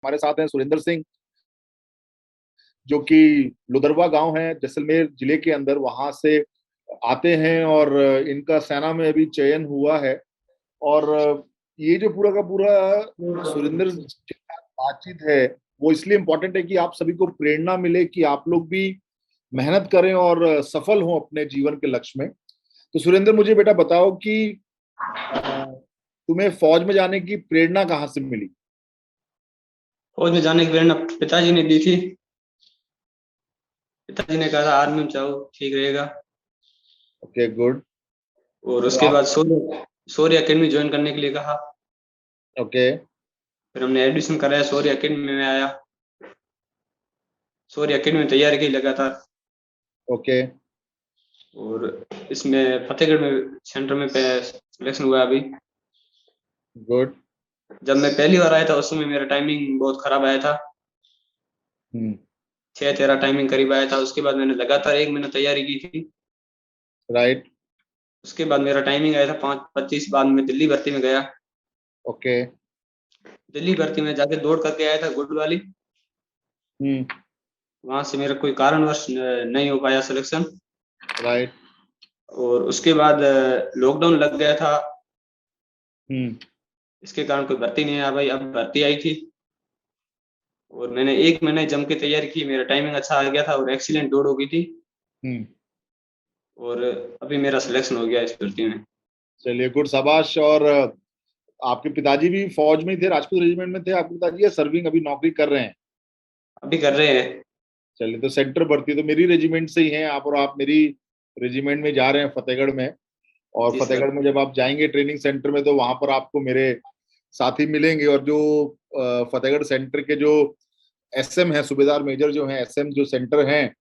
हमारे साथ हैं सुरेंद्र सिंह, जो कि लुदरवा गांव है जैसलमेर जिले के अंदर, वहां से आते हैं और इनका सेना में अभी चयन हुआ है। और ये जो पूरा का पूरा सुरेंद्र के साथ बातचीत है, वो इसलिए इम्पोर्टेंट है कि आप सभी को प्रेरणा मिले कि आप लोग भी मेहनत करें और सफल हों अपने जीवन के लक्ष्य में। तो सुरेंद्र, मुझे बेटा बताओ कि तुम्हें फौज में जाने की प्रेरणा कहाँ से मिली? फौज में जाने की प्रेरणा पिताजी ने दी थी। पिताजी ने कहा था आर्मी में जाओ, ठीक रहेगा। Okay, good. और तो उसके आप बाद शौर्य एकेडमी ज्वाइन करने के लिए कहा। ओके फिर हमने एडमिशन कराया, शौर्य एकेडमी में आया। शौर्य एकेडमी में तैयारी की लगातार। ओके और इसमें फतेहगढ़ में सेंटर में सिलेक्शन हुआ अभी। गुड। जब मैं पहली बार आया था उस समय मेरा टाइमिंग बहुत खराब आया था। हम्म। 6:13 टाइमिंग करीब आया था। उसके बाद मैंने लगातार 1 महीना तैयारी की थी। राइट। उसके बाद मेरा टाइमिंग आया था 5:25। बाद में दिल्ली भर्ती में गया। ओके। दिल्ली भर्ती में जाके दौड़ करके आया था गुड वाली। हम्म। वहां से मेरा कोई कारणवश नहीं हो पाया सिलेक्शन। राइट। और उसके बाद लॉकडाउन लग गया था। हम्म। इसके कारण कोई भर्ती नहीं आ पाई। अब भर्ती आई थी और मैंने 1 महीने जम के तैयारी की। मेरा टाइमिंग अच्छा आ गया था और एक्सीलेंट दौड़ हो गई थी। हम्म। और अभी मेरा सिलेक्शन हो गया इस भर्ती में। चलिए, गुड, शाबाश। और आपके पिताजी भी फौज में ही थे, राजपूत रेजिमेंट में थे आपके पिताजी, या सर्विंग अभी नौकरी कर रहे हैं? अभी कर रहे हैं। चलिए, तो सेंटर भर्ती तो मेरी रेजिमेंट से ही हैं आप, और आप मेरी रेजिमेंट में जा रहे हैं फतेहगढ़ में। और जी सर। फतेहगढ़ में जब आप जाएंगे ट्रेनिंग सेंटर में, तो वहां पर आपको मेरे साथी मिलेंगे। और जो फतेहगढ़ सेंटर के जो एसएम है, सूबेदार मेजर जो है, एसएम जो सेंटर हैं,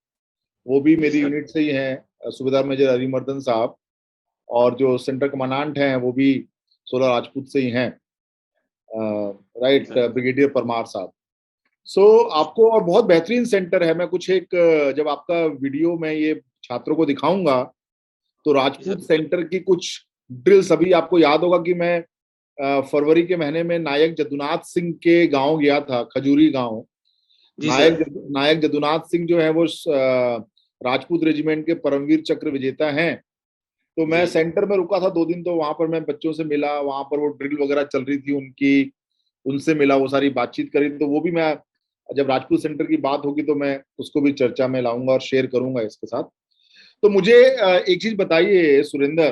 वो भी जी मेरी सर। यूनिट से ही हैं, सूबेदार मेजर हरिमर्दन साहब। और जो सेंटर कमांडेंट हैं वो भी 16 राजपूत से ही हैं, जी राइट, सर। ब्रिगेडियर परमार साहब। सो आपको, और बहुत बेहतरीन सेंटर है। मैं कुछ एक जब आपका वीडियो मैं ये छात्रों को दिखाऊंगा, तो जी राजपूत सर। सेंटर की कुछ ड्रिल्स, अभी आपको याद होगा कि मैं फरवरी के महीने में नायक जदुनाथ सिंह के गांव गया था, खजूरी गांव। जी सर। नायक जदुनाथ सिंह जो है वो राजपूत रेजिमेंट के परमवीर चक्र विजेता हैं। तो मैं जी। सेंटर में रुका था 2 दिन, तो वहां पर मैं बच्चों से मिला, वहां पर वो ड्रिल वगैरह चल रही थी उनकी, उनसे मिला, वो सारी बातचीत करी। तो वो भी मैं, जब राजपूत सेंटर की बात होगी तो मैं उसको भी चर्चा में लाऊंगा और शेयर करूंगा इसके साथ। तो मुझे एक चीज बताइए सुरेंद्र,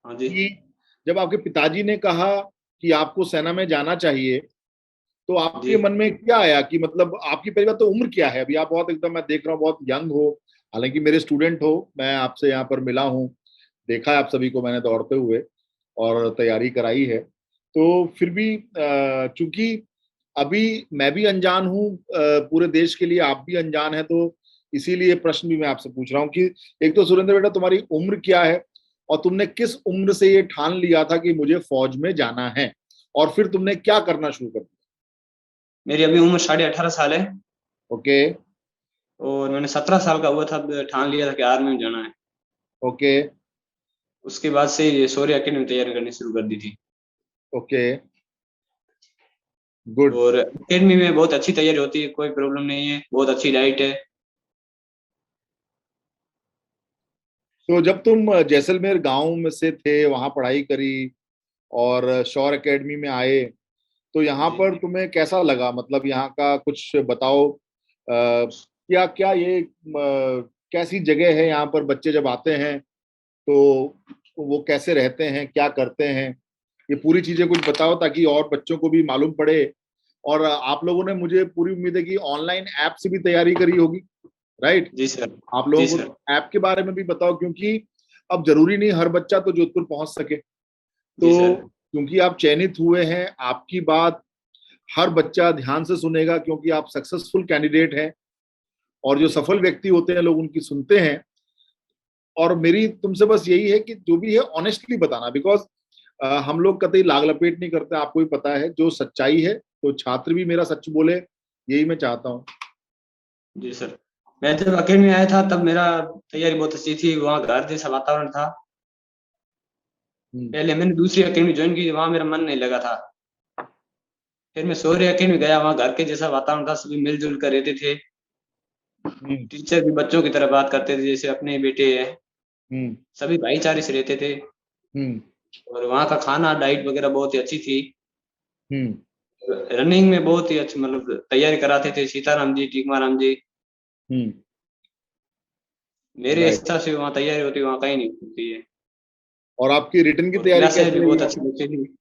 हाँ जी। कि जब आपके पिताजी ने कहा कि आपको सेना में जाना चाहिए, तो जी। आपके मन में क्या आया? कि मतलब आपकी पहली बात तो उम्र क्या है? अभी आप बहुत एकदम, मैं देख रहा हूँ बहुत यंग हो, हालांकि मेरे स्टूडेंट हो, मैं आपसे यहाँ पर मिला हूँ, देखा है आप सभी को मैंने दौड़ते हुए और तैयारी कराई है। तो फिर भी चूंकि अभी मैं भी अनजान हूँ, पूरे देश के लिए आप भी अनजान है, तो इसीलिए प्रश्न भी मैं आपसे पूछ रहा हूँ कि एक तो सुरेंद्र बेटा, तुम्हारी उम्र क्या है, और तुमने किस उम्र से ये ठान लिया था कि मुझे फौज में जाना है, और फिर तुमने क्या करना शुरू कर दिया? मेरी अभी उम्र 18.5 साल है। ओके। और मैंने 17 साल का हुआ था ठान लिया था कि आर्मी में जाना है। ओके। उसके बाद से ये शौर्य एकेडमी में तैयारी करनी शुरू कर दी थी। ओके। गुड। और एकेडमी में बहुत अच्छी तैयारी होती है, कोई प्रॉब्लम नहीं है, बहुत अच्छी डाइट है। तो जब तुम जैसलमेर गांव में से थे, वहां पढ़ाई करी और शौर एकेडमी में आए, तो यहाँ जी। पर तुम्हें कैसा लगा? मतलब यहाँ का कुछ बताओ, क्या क्या ये कैसी जगह है? यहाँ पर बच्चे जब आते हैं तो वो कैसे रहते हैं, क्या करते हैं? ये पूरी चीजें कुछ बताओ, ताकि और बच्चों को भी मालूम पड़े। और आप लोगों ने, मुझे पूरी उम्मीद है कि ऑनलाइन ऐप से भी तैयारी करी होगी, राइट? जी सर। आप जी लोगों सर। को ऐप के बारे में भी बताओ, क्योंकि अब जरूरी नहीं हर बच्चा तो जोधपुर पहुंच सके। जी तो सर। क्योंकि आप चयनित हुए हैं, आपकी बात हर बच्चा ध्यान से सुनेगा, क्योंकि आप सक्सेसफुल कैंडिडेट हैं, और जो जी। सफल व्यक्ति होते हैं लोग उनकी सुनते हैं। और मेरी तुमसे बस यही है कि जो भी है ऑनेस्टली बताना, बिकॉज हम लोग कतई लाग लपेट नहीं करते, आपको भी पता है जो सच्चाई है, तो छात्र भी मेरा सच बोले, यही मैं चाहता हूँ। जी सर। मैं जब अकेडमी आया था तब मेरा तैयारी बहुत अच्छी थी। वहाँ घर जैसा वातावरण था। हम्म। पहले मैंने दूसरी अकेडमी ज्वाइन की, वहाँ मेरा मन नहीं लगा था। फिर मैं शौर्य अकेडमी गया, वहाँ घर के जैसा वातावरण था, सभी मिलजुल कर रहते थे। हम्म। टीचर भी बच्चों की तरह बात करते थे जैसे अपने ही बेटे हैं। हम्म। सभी भाईचारे से रहते थे। हम्म। और वहाँ का खाना डाइट वगैरह बहुत ही अच्छी थी। हम्म। रनिंग में बहुत ही अच्छी मतलब तैयारी कराते थे सीताराम जी, टीकमाराम जी। हम्म। मेरे राइट। हिसाब से वहाँ तैयारी होती है, वहाँ कहीं नहीं होती है। और आपकी रिटर्न की और तैयारी क्लासेस कैसी भी रही बहुत वहाँ अच्छी पर? लगती थी।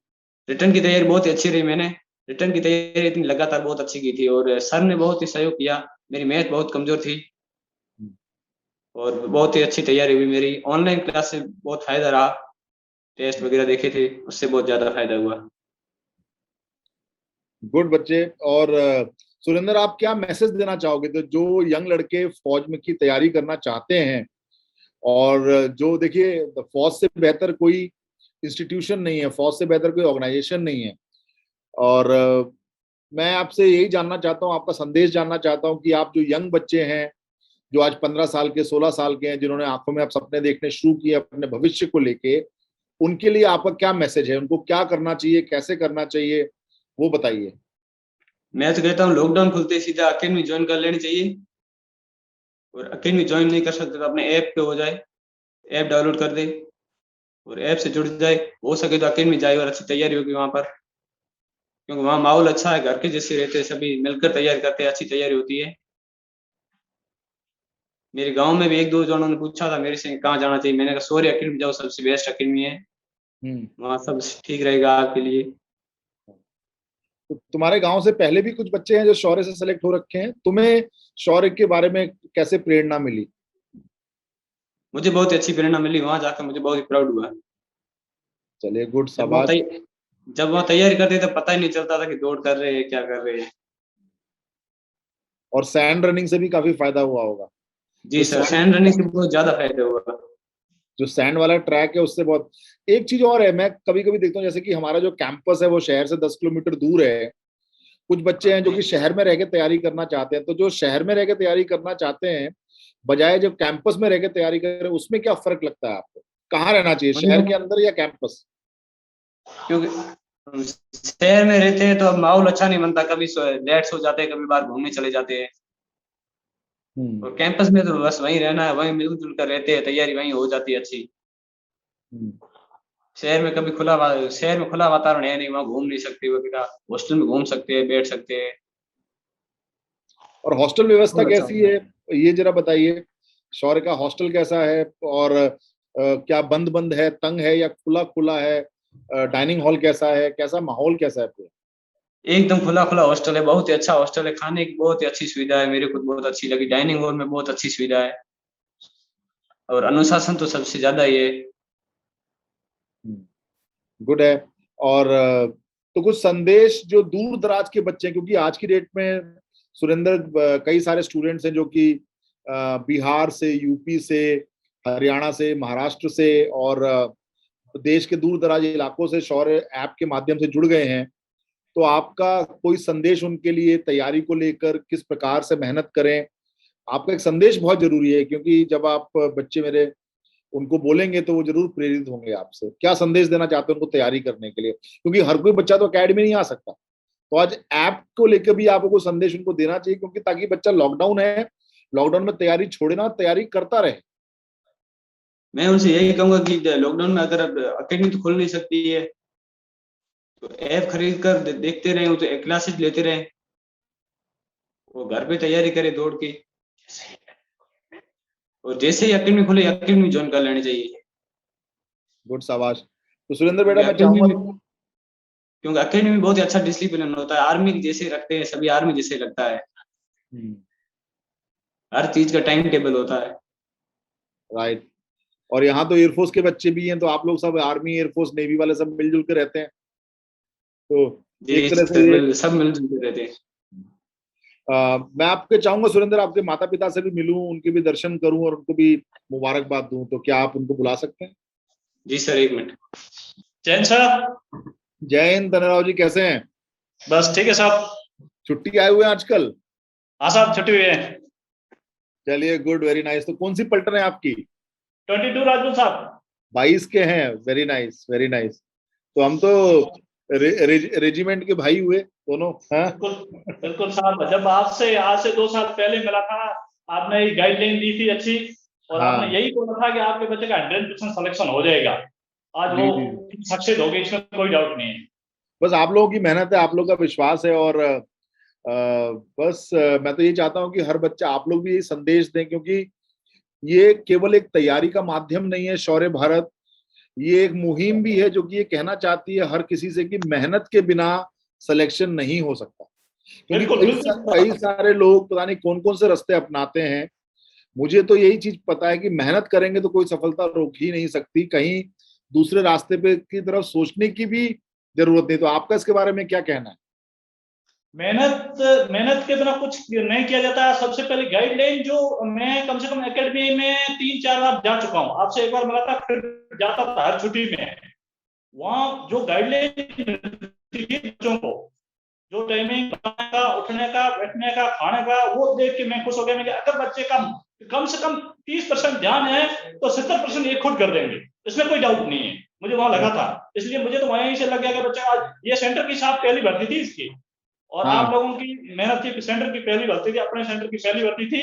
रिटर्न की तैयारी बहुत ही अच्छी रही। मैंने रिटर्न की तैयारी इतनी लगातार बहुत अच्छी की थी, और सर ने बहुत ही सहयोग किया। मेरी मैथ बहुत कमजोर थी, हम्म। और बहुत ही अच्छी तैयारी हुई मेरी। ऑनलाइन क्लास से बहुत फायदा रहा। टेस्ट वगैरह देखे थे, उससे बहुत ज्यादा फायदा हुआ। गुड बच्चे। और सुरेंद्र, आप क्या मैसेज देना चाहोगे तो जो यंग लड़के फौज में की तैयारी करना चाहते हैं, और जो देखिए फौज से बेहतर कोई इंस्टीट्यूशन नहीं है, फौज से बेहतर कोई ऑर्गेनाइजेशन नहीं है। और मैं आपसे यही जानना चाहता हूँ, आपका संदेश जानना चाहता हूँ कि आप जो यंग बच्चे हैं, जो आज 15 साल के 16 साल के हैं, जिन्होंने आंखों में आप सपने देखने शुरू किए अपने भविष्य को लेके, उनके लिए आपका क्या मैसेज है? उनको क्या करना चाहिए, कैसे करना चाहिए, वो बताइए। मैं तो कहता हूँ लॉकडाउन खुलते ही सीधा अकेडमी ज्वाइन कर लेनी चाहिए। और अकेडमी ज्वाइन नहीं कर सकते तो अपने ऐप पे हो जाए, ऐप डाउनलोड कर दे और ऐप से जुड़ जाए। हो सके तो अकेडमी जाए और अच्छी तैयारी होगी वहां पर, क्योंकि वहाँ माहौल अच्छा है, घर के जैसे रहते हैं, सभी मिलकर तैयारी करते हैं, अच्छी तैयारी होती है। मेरे गांव में भी एक दो जनों ने पूछा था मेरे से कहाँ जाना चाहिए, मैंने कहा शौर्य अकेडमी जाओ, सबसे बेस्ट अकेडमी है। हम्म। वहाँ सब ठीक रहेगा आपके लिए। तो तुम्हारे गांव से पहले भी कुछ बच्चे हैं जो शौर्य से सेलेक्ट हो रखे हैं, तुम्हें शौर्य के बारे में कैसे प्रेरणा मिली? मुझे बहुत ही अच्छी प्रेरणा मिली, वहां जाकर मुझे बहुत ही प्राउड हुआ। चलिए, गुड, जब वहाँ शाबाश। तै, जब वहाँ तैयारी करते थे पता ही नहीं चलता था कि दौड़ कर रहे हैं क्या कर रहे हैं। और सैंड रनिंग से भी काफी फायदा हुआ होगा। जी जो सर, सैंड सैंड रनिंग से बहुत ज्यादा फायदा हुआ। जो सैंड वाला ट्रैक है उससे बहुत। एक चीज और है, मैं कभी कभी देखता हूँ जैसे कि हमारा जो कैंपस है वो शहर से 10 किलोमीटर दूर है। कुछ बच्चे हाँ हैं जो जी। कि शहर में रह के तैयारी करना चाहते हैं, तो जो शहर में रह के तैयारी करना चाहते हैं बजाय जो कैंपस में रह के तैयारी करें, उसमें क्या फर्क लगता है आपको? कहाँ रहना चाहिए, मुझे शहर के लग- अंदर या कैंपस? क्योंकि शहर में रहते हैं तो अब माहौल अच्छा नहीं बनता, कभी लेट सो जाते हैं, कभी बाहर घूमने चले जाते हैं। हम्म। और कैंपस में तो बस वहीं रहना है, वहीं मिलजुल कर रहते हैं, तैयारी वहीं हो जाती है अच्छी। हम्म। शहर में खुला वातावरण है नहीं, वहाँ घूम नहीं सकते वगैरह। हॉस्टल में घूम सकते हैं, बैठ सकते हैं। और हॉस्टल व्यवस्था बहुत अच्छा कैसी होता है, है। ये जरा बताइए। शौर्य का हॉस्टल कैसा है? और क्या बंद बंद है, तंग है, या खुला खुला है? डाइनिंग हॉल कैसा है, कैसा माहौल कैसा है पूरा? एकदम खुला खुला हॉस्टल है, बहुत ही अच्छा हॉस्टल है। खाने की बहुत ही अच्छी सुविधा है, मेरे को बहुत अच्छी लगी। डाइनिंग हॉल में बहुत अच्छी सुविधा है, और अनुशासन तो सबसे ज्यादा ही है। गुड है। और तो कुछ संदेश जो दूर दराज के बच्चे हैं, क्योंकि आज की डेट में सुरेंद्र, कई सारे स्टूडेंट्स हैं जो कि बिहार से, यूपी से, हरियाणा से, महाराष्ट्र से, और देश के दूर दराज इलाकों से शौर्य ऐप के माध्यम से जुड़ गए हैं। तो आपका कोई संदेश उनके लिए तैयारी को लेकर, किस प्रकार से मेहनत करें? आपका एक संदेश बहुत जरूरी है, क्योंकि जब आप बच्चे मेरे उनको बोलेंगे तो वो जरूर प्रेरित होंगे आपसे। क्या संदेश देना चाहते हैं उनको तैयारी करने के लिए, क्योंकि हर कोई बच्चा तो अकेडमी नहीं आ सकता। तो आज ऐप को लेकर भी आपको कोई संदेश उनको देना चाहिए, क्योंकि ताकि बच्चा, लॉकडाउन है, लॉकडाउन में तैयारी छोड़े ना, तैयारी करता रहे। मैं उनसे यही कहूंगा कि लॉकडाउन में अगर अब अकेडमी तो खुल नहीं सकती है, तो ऐप खरीद कर देखते रहे, तो क्लासेस लेते रहे। वो घर पे तैयारी करे दौड़ की। और जैसे ही अकेडमी खुले, अकेडमी ज्वाइन कर लेनी चाहिए। गुड, शाबाश। तो सुरेंद्र बेटा, क्योंकि मैं अकेडमी चाहूंगा। में क्योंकि अकेडमी में बहुत ही अच्छा डिसिप्लिन होता है, आर्मी जैसे रखते हैं सभी, आर्मी जैसे लगता है। हर चीज का टाइम टेबल होता है। राइट। और यहाँ तो एयरफोर्स के बच्चे भी हैं, तो आप लोग सब आर्मी, एयरफोर्स, नेवी वाले सब मिलजुल के रहते हैं, तो एक जी तरह से ये। सर, सब मिलजुल के रहते हैं। मैं आपके चाहूंगा सुरेंद्र, आपके माता पिता से भी मिलूं, उनके भी दर्शन करूं और उनको भी मुबारकबाद दूं, तो क्या आप उनको बुला सकते हैं? जी सर, एक मिनट। जैन साहब। जय हिंद धनराव जी, कैसे हैं? बस ठीक है साहब। छुट्टी आए हुए हैं आजकल? हाँ साहब, छुट्टी हुई है। चलिए, गुड, वेरी नाइस। तो कौन सी पलटन है आपकी? 22 राजपूत साहब। 22 के हैं? Very nice, very nice. तो हम तो रेजिमेंट के भाई हुए दोनों। हाँ बिल्कुल बिल्कुल साहब, जब आपसे आज से 2 साल पहले मिला था, आपने गाइडलाइन दी थी अच्छी, और आपने हाँ यही बोला था कि आपके बच्चे का 100% सिलेक्शन हो जाएगा। आज जी वो जी। सक्सेस हो गई, इसमें कोई डाउट नहीं है। बस आप लोगों की मेहनत है, आप लोगों का विश्वास है, और बस मैं तो ये चाहता हूँ कि हर बच्चा, आप लोग भी ये संदेश दें, क्योंकि ये केवल एक तैयारी का माध्यम नहीं है शौर्य भारत, ये एक मुहिम भी है जो कि ये कहना चाहती है हर किसी से कि मेहनत के बिना सिलेक्शन नहीं हो सकता। क्योंकि बिल्कुल कई बिल्कुल सारे लोग पता नहीं कौन कौन से रास्ते अपनाते हैं। मुझे तो यही चीज पता है कि मेहनत करेंगे तो कोई सफलता रोक ही नहीं सकती, कहीं दूसरे रास्ते पे की तरफ सोचने की भी जरूरत नहीं। तो आपका इसके बारे में क्या कहना है? मेहनत मेहनत के बिना कुछ नहीं किया जाता। सबसे पहले गाइडलाइन जो, मैं कम से कम एकेडमी में 3-4 बार जा चुका हूँ, आपसे एक बार मिला था, फिर जाता था हर छुट्टी में। वहाँ जो गाइडलाइन मिलती थी बच्चों को, जो टाइमिंग का, उठने का, बैठने का, खाने का, वो देख के मैं खुश हो गया। मैं अगर बच्चे का कम से कम 30% ध्यान है तो 70% ये खुद कर देंगे, इसमें कोई डाउट नहीं है। मुझे वहां लगा था, इसलिए मुझे तो वहीं से लग गया कि बच्चा, आज ये सेंटर की साहब पहली भर्ती थी इसकी, और आप हाँ लोगों की मेहनत थी। सेंटर की पहली भर्ती थी, अपने सेंटर की पहली भर्ती थी,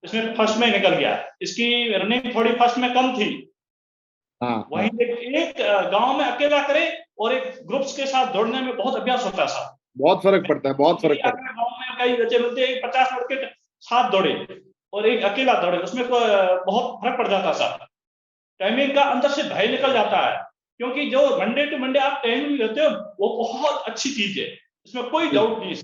इसमें फर्स्ट में निकल गया। इसकी रनिंग थोड़ी फर्स्ट में कम थी। हाँ हाँ। वहीं एक गांव में अकेला करे और एक ग्रुप्स के साथ दौड़ने में बहुत अभ्यास होता था। बहुत फर्क पड़ता है, बहुत फर्क पड़ता है। गांव में कई बच्चे मिलते हैं, 50 लड़के साथ दौड़े और एक अकेला दौड़े, उसमें बहुत फर्क पड़ जाता था। टाइमिंग का अंदर से भय निकल जाता है, क्योंकि जो मंडे टू मंडे आप टाइमिंग लेते हो वो बहुत अच्छी चीज है, इसमें कोई डाउट नहीं है,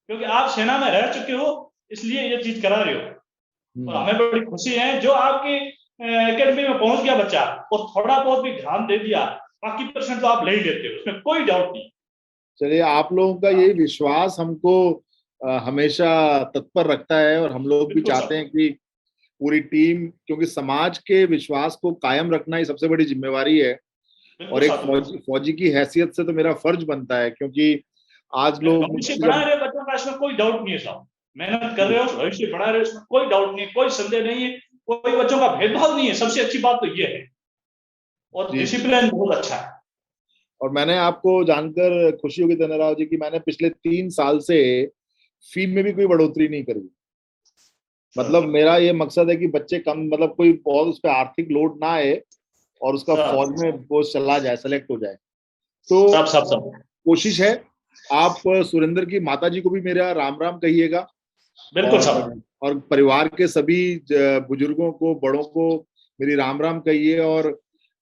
क्योंकि आप सेना में रह चुके हो, इसलिए ये चीज करा रहे हो। और हमें बड़ी खुशी है जो आपकी एकेडमी में पहुंच गया बच्चा और थोड़ा बहुत भी ध्यान दे दिया, बाकी परसेंट तो आप ले ही लेते हो, उसमें कोई डाउट नहीं। चलिए, आप लोगों का यही विश्वास हमको हमेशा तत्पर रखता है, और हम लोग भी बिल्कुल चाहते सर, हैं कि पूरी टीम, क्योंकि समाज के विश्वास को कायम रखना ही सबसे बड़ी जिम्मेवारी है। बिल्कुल और एक सर। फौजी की हैसियत से तो मेरा फर्ज बनता है, क्योंकि आज लोग भविष्य मुझसे बना जब, रहे हो बच्चों का, इसमें कोई डाउट नहीं है साहब। मेहनत कर रहे हो, भविष्य बना रहे हो, इसमें कोई डाउट नहीं, कोई संदेह नहीं है, कोई बच्चों का भेदभाव नहीं है। सबसे अच्छी बात तो ये है, और जी जी। डिसिप्लिन बहुत अच्छा है। और मैंने आपको जानकर खुशी होगी धन्यराव जी कि मैंने पिछले 3 साल से फी में भी कोई बढ़ोतरी नहीं करी। मतलब मेरा ये मकसद है कि बच्चे कम, मतलब कोई बहुत उस पर आर्थिक लोड ना आए, और उसका फौज में वो चला जाए, सेलेक्ट हो जाए। तो सब सब सब कोशिश है। आप सुरेंद्र की माता जी को भी मेरा राम राम कहिएगा, बिल्कुल सब। और परिवार के सभी बुजुर्गों को, बड़ों को मेरी राम राम कहिए। और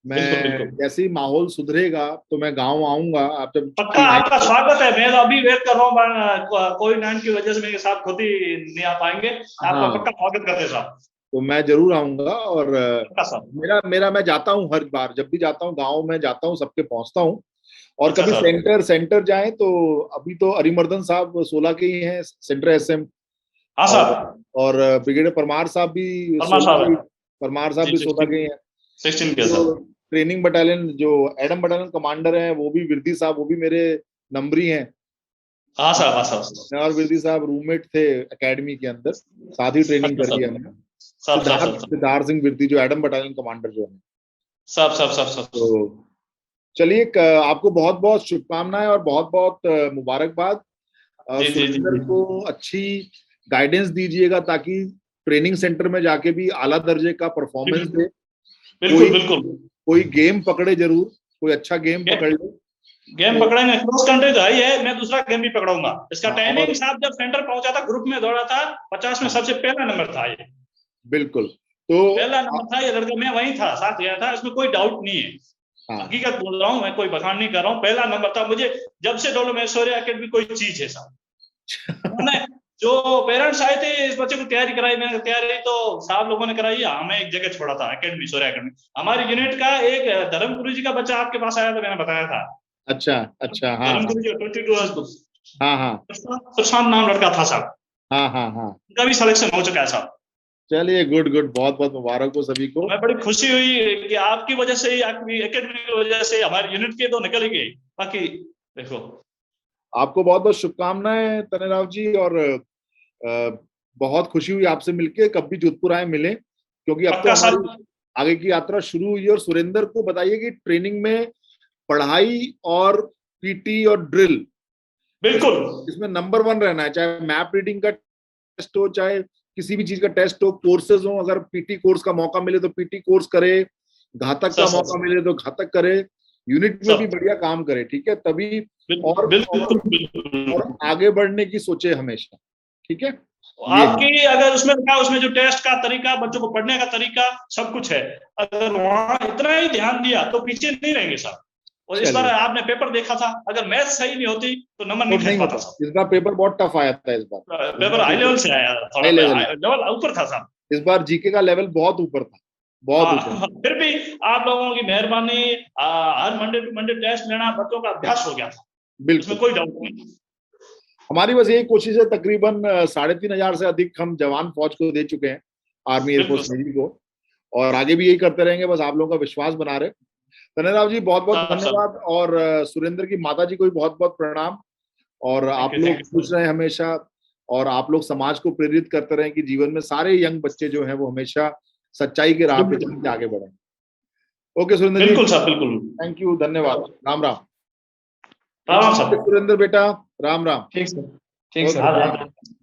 बिल्कुल मैं, बिल्कुल जैसे ही माहौल सुधरेगा तो मैं गांव आऊंगा, आप जब पक्का, छुट्टी आए। आपका स्वागत है। मैं तो अभी वेट कर रहा हूँ, कोविड-19 की वजह से मेरे साथ खुद ही नहीं आ पाएंगे, आपका हाँ, पक्का स्वागत करते साहब। तो मैं जरूर आऊंगा। और पक्का साहब। मेरा मेरा मैं जाता हूँ, हर बार जब भी जाता हूँ गाँव में जाता हूँ, सबके पहुंचता हूँ। और अच्छा कभी साहब। सेंटर सेंटर जाए तो, अभी तो अरिमर्दन साहब 16 के ही हैं सेंटर एसएम, हाँ और साहब। ब्रिगेडियर परमार साहब भी वर्मा 16 साहब के, है परमार साहब जी, भी 16 के ही हैं। 16 के जो साहब। ट्रेनिंग बटालियन, जो एडम बटालियन कमांडर हैं, वो भी विरदी साहब, वो भी मेरे नंबरी हैं। हाँ साहब, हाँ साहब। मैं और विरदी साहब रूममेट थे एकेडमी के अंदर, साथ ही ट्रेनिंग अच्छा करी है साहब। हमने। साहब साहब सिद्धार्थ साहब सिद्धार्थ सिंह विरदी, जो एडम बटालियन कमांडर जो है। साहब साहब साहब साहब। तो चलिए, आपको बहुत बहुत शुभकामनाएं और बहुत बहुत मुबारकबाद। जी जी जी सुरेंद्र जी। को अच्छी गाइडेंस दीजिएगा, ताकि ट्रेनिंग सेंटर में जाके भी आला दर्जे का परफॉर्मेंस दे। बिल्कुल कोई बिल्कुल। कोई गेम पकड़े जरूर, कोई अच्छा गेम पकड़ ले। गेम तो पकड़ेंगे, क्रॉस कंट्री तो ही है, मैं दूसरा गेम भी पकड़ूंगा। इसका हाँ, टाइमिंग और साहब, जब सेंटर पहुंचा था, ग्रुप में दौड़ा था, 50 में हाँ, सबसे पहला नंबर था ये, बिल्कुल। तो पहला नंबर था ये लड़का। मैं वहीं था, साथ गया था, इसमें कोई डाउट नहीं है। हाँ हकीकत बोल रहा हूँ मैं, कोई बखान नहीं कर रहा हूँ। पहला नंबर था मुझे, जब से डोलो में शौर्य एकेडमी कोई चीज है साहब। उन्होंने जो पेरेंट्स आए थे इस बच्चे को तैयारी कराई, मैंने तैयारी तो साहब लोगों ने कराई, हमें एक जगह छोड़ा था एकेडमी, शौर्य एकेडमी। हमारी यूनिट का एक धर्मगुरु जी का बच्चा आपके पास आया था, मैंने बताया था। अच्छा अच्छा। हाँ हाँ धर्मगुरु जी 22 हाँ हाँ प्रशांत नाम लड़का था साहब, हाँ हाँ हाँ। उनका भी सिलेक्शन हो चुका है साहब। चलिए, गुड गुड, बहुत बहुत मुबारक हो सभी को। हमें बड़ी खुशी हुई कि आपकी वजह से ही, आपकी एकेडमी की वजह से हमारी यूनिट के तो निकल ही गई। बाकी देखो, आपको बहुत बहुत शुभकामनाएं तनेराव जी। और बहुत खुशी हुई आपसे मिलके, कब भी जोधपुर आए मिलें, क्योंकि अब तो पक्का हमारी साहब। आगे की यात्रा शुरू हुई है। और सुरेंद्र को बताइए कि ट्रेनिंग में पढ़ाई और पीटी और ड्रिल, बिल्कुल इसमें नंबर 1 रहना है, चाहे मैप रीडिंग का टेस्ट हो, चाहे किसी भी चीज का टेस्ट हो, कोर्सेज हो। अगर पीटी कोर्स का मौका मिले तो पीटी कोर्स करे, घातक का मौका मिले तो घातक करे, यूनिट में भी बढ़िया काम करे, ठीक है, तभी और आगे बढ़ने की सोचे हमेशा, ठीक है। आपकी अगर उसमें जो टेस्ट का तरीका, बच्चों को पढ़ने का तरीका, सब कुछ है, अगर वहां इतना ही ध्यान दिया तो पीछे नहीं रहेंगे साहब। और इस बार आपने पेपर देखा था, अगर मैथ सही नहीं होती तो नंबर नहीं खींच पाता साहब। इस बार पेपर बहुत टफ आया था, इस बार पेपर हाई लेवल से आया, थोड़ा लेवल ऊपर था साहब। इस बार जीके का लेवल बहुत ऊपर था, बहुत ऊपर। फिर भी आप लोगों की मेहरबानी, हर मंडे टू मंडे टेस्ट लेना बच्चों का अभ्यास हो गया था, बिल्कुल, कोई डाउट नहीं। हमारी बस यही कोशिश है, तकरीबन 3,500 से अधिक हम जवान फौज को दे चुके हैं, आर्मी, एयरफोर्स, नेवी को, और आगे भी यही करते रहेंगे, बस आप लोगों का विश्वास बना रहे। तनय राव जी बहुत बहुत धन्यवाद, और सुरेंद्र की माता जी को भी बहुत बहुत प्रणाम। और आप लोग खुश रहे हमेशा, और आप लोग समाज को प्रेरित करते रहे कि जीवन में सारे यंग बच्चे जो हैं वो हमेशा सच्चाई के राह पे चल के आगे बढ़े। ओके सुरेंद्र जी, बिल्कुल साहब, बिल्कुल, थैंक यू, धन्यवाद, राम राम। राम राम साहब, सुरेंद्र बेटा, राम राम। ठीक सर, ठीक सर।